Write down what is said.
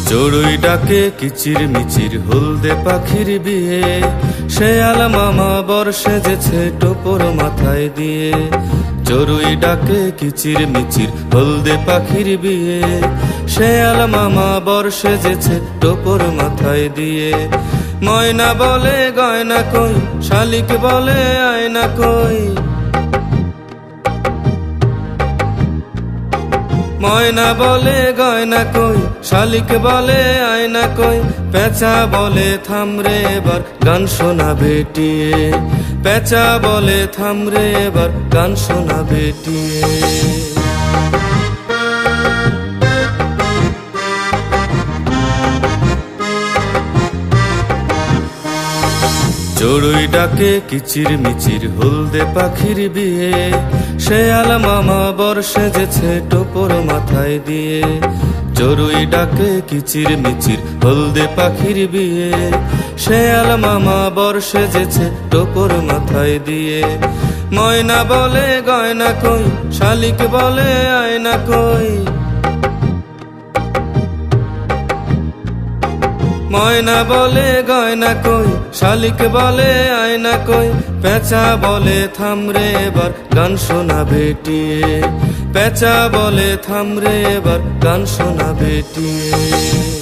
চড়ুই ডাকে কিচির মিচির হলদে পাখির বিয়ে, শেয়াল মামা বর সেজেছে টোপর মাথায় দিয়ে। চড়ুই ডাকে কিচির মিচির হলদে পাখির বিয়ে, শেয়াল মামা বর সেজেছে টোপর মাথায় দিয়ে। ময়না বলে গয়না কই, শালিক বলে আয়না কই। ময়না বলে গয়না কই, শালিক বলে আয়না কই। পেঁচা বলে থামরে এবার গান শোনা বেটিয়ে, পেঁচা বলে থামরে এবার গান শোনা বেটিয়ে। চড়ুই ডাকে কিচির মিচির হলদে পাখির বিয়ে, শেয়াল মামা বর সেজেছে টোপর মাথায় দিয়ে। চড়ুই ডাকে কিচির মিচির হলদে পাখির বিয়ে, শেয়াল মামা বর সেজেছে টোপর মাথায় দিয়ে। ময়না বলে গয়না কই, শালিক বলে আয়না কই। ময়না বলে গয়না কই, শালিক বলে আয়না কই। পেঁচা বলে থামরে এবার গান শোনা বেটিয়ে, পেঁচা বলে থামরে এবার গান শোনা বেটিয়ে।